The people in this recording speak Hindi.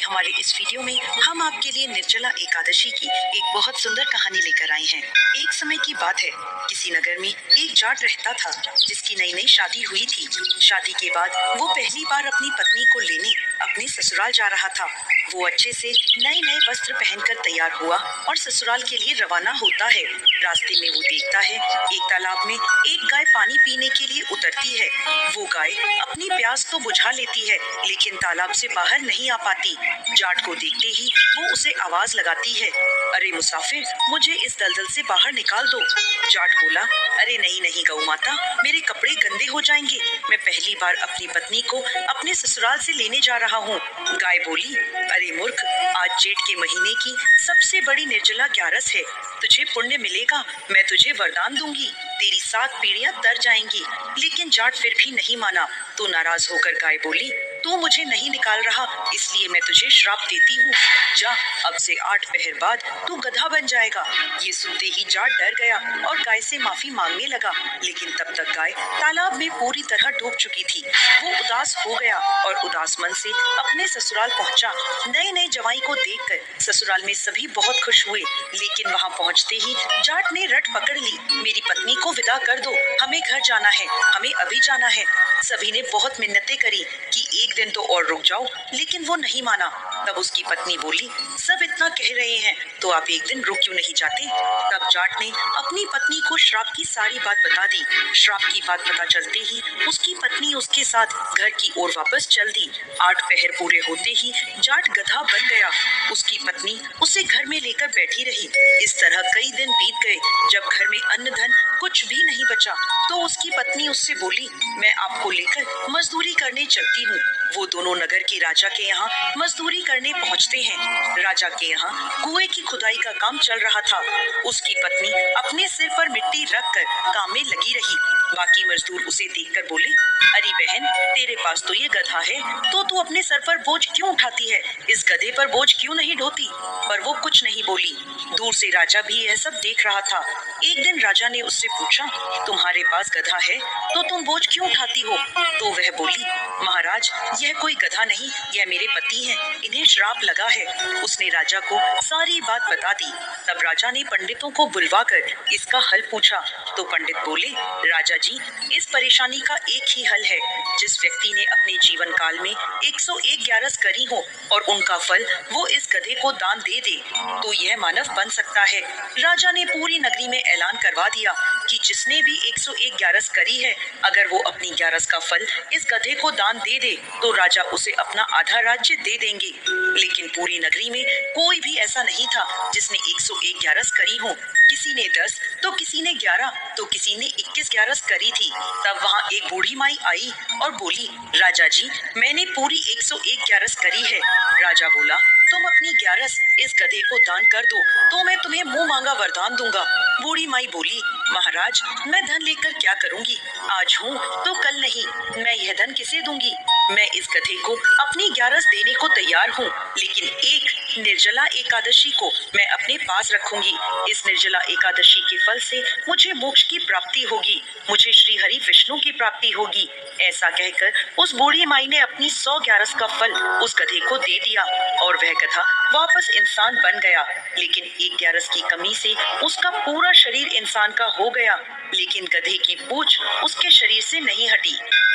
हमारे इस वीडियो में हम आपके लिए निर्जला एकादशी की एक बहुत सुंदर कहानी लेकर आए हैं। एक समय की बात है, किसी नगर में एक जाट रहता था जिसकी नई नई शादी हुई थी। शादी के बाद वो पहली बार अपनी पत्नी को लेने अपने ससुराल जा रहा था। वो अच्छे से नए नए वस्त्र पहनकर तैयार हुआ और ससुराल के लिए रवाना होता है। रास्ते में वो देखता है एक तालाब में एक गाय पानी पीने के लिए उतरती है। वो गाय अपनी प्यास तो बुझा लेती है लेकिन तालाब से बाहर नहीं आ पाती। जाट को देखते ही वो उसे आवाज लगाती है, अरे मुसाफिर, मुझे इस दलदल से बाहर निकाल दो। जाट बोला, अरे नहीं नहीं गौ माता, मेरे कपड़े गंदे हो जाएंगे। मैं पहली बार अपनी पत्नी को अपने ससुराल से लेने जा रहा हूँ। गाय बोली, अरे मूर्ख, आज जेठ के महीने की सबसे बड़ी निर्जला ग्यारस है, तुझे पुण्य मिलेगा। मैं तुझे वरदान दूंगी, तेरी 7 पीढ़ियां तर जाएंगी। लेकिन जाट फिर भी नहीं माना। तो नाराज होकर गाय बोली, तू मुझे नहीं निकाल रहा, इसलिए मैं तुझे श्राप देती हूँ। जा, अब से 8 पहर बाद तू गधा बन जाएगा। ये सुनते ही जाट डर गया और गाय से माफी मांगने लगा। लेकिन तब तक गाय तालाब में पूरी तरह डूब चुकी थी। वो उदास हो गया और उदास मन से अपने ससुराल पहुंचा। नए नए जवाई को देखकर ससुराल में सभी बहुत खुश हुए। लेकिन वहां पहुंचते ही जाट ने रट पकड़ ली, मेरी पत्नी को विदा कर दो, हमें घर जाना है, हमें अभी जाना है। सभी ने बहुत मिन्नतें करी कि एक दिन तो और रुक जाओ, लेकिन वो नहीं माना। तब उसकी पत्नी बोली, सब इतना कह रहे हैं तो आप एक दिन रुक क्यों नहीं जाते। तब जाट ने अपनी पत्नी को श्राप की सारी बात बता दी। श्राप की बात पता चलते ही उसकी पत्नी उसके साथ घर की ओर वापस चल दी। 8 पहर पूरे होते ही जाट गधा बन गया। उसकी पत्नी उसे घर में लेकर बैठी रही। इस तरह कई दिन बीत गए। जब घर में अन्न धन कुछ भी नहीं बचा तो उसकी पत्नी उससे बोली, मैं आपको लेकर मजदूरी करने चलती हूँ। वो दोनों नगर के राजा के यहाँ मजदूरी करने पहुँचते हैं। राजा के यहाँ कुएं की खुदाई का काम चल रहा था। उसकी पत्नी अपने सिर पर मिट्टी रखकर काम में लगी रही। बाकी मजदूर उसे देखकर बोले, अरे बहन, तेरे पास तो ये गधा है, तो तू अपने सर पर बोझ क्यों उठाती है, इस गधे पर बोझ क्यों नहीं ढोती। पर वो कुछ नहीं बोली। दूर से राजा भी यह सब देख रहा था। एक दिन राजा ने उससे पूछा, तुम्हारे पास गधा है तो तुम बोझ क्यों उठाती हो। तो वह बोली, महाराज, यह कोई गधा नहीं, यह मेरे पति हैं, इन्हें श्राप लगा है। उसने राजा को सारी बात बता दी। तब राजा ने पंडितों को बुलवाकर इसका हल पूछा। तो पंडित बोले, राजा जी, इस परेशानी का एक ही हल है। जिस व्यक्ति ने अपने जीवन काल में 101 ग्यारस करी हो और उनका फल वो इस गधे को दान दे दे तो यह मानव बन सकता है। राजा ने पूरी नगरी में ऐलान करवा दिया कि जिसने भी 101 ग्यारस करी है, अगर वो अपनी ग्यारस का फल इस गधे को दान दे दे तो राजा उसे अपना आधा राज्य दे देंगे। लेकिन पूरी नगरी में कोई भी ऐसा नहीं था जिसने 101 ग्यारस करी हो। किसी ने 10 तो किसी ने 11 तो किसी ने 21 ग्यारस करी थी। तब वहाँ एक बूढ़ी माई आई और बोली, राजा जी, मैंने पूरी 101 ग्यारस करी है। राजा बोला, तुम अपनी ग्यारस इस गधे को दान कर दो तो मैं तुम्हें मुंह मांगा वरदान दूंगा। बूढ़ी माई बोली, महाराज, मैं धन लेकर क्या करूंगी, आज हूँ तो कल नहीं, मैं यह धन किसे दूंगी। मैं इस गधे को अपनी ग्यारस देने को तैयार हूँ, लेकिन एक निर्जला एकादशी को मैं अपने पास रखूंगी। इस निर्जला एकादशी के फल से मुझे मोक्ष की प्राप्ति होगी, मुझे श्री हरि विष्णु की प्राप्ति होगी। ऐसा कहकर उस बूढ़ी माई ने अपनी 100 ग्यारस का फल उस गधे को दे दिया और वह गधा वापस इंसान बन गया। लेकिन एक ग्यारस की कमी से उसका पूरा शरीर इंसान का हो गया, लेकिन गधे की पूंछ उसके शरीर से नहीं हटी।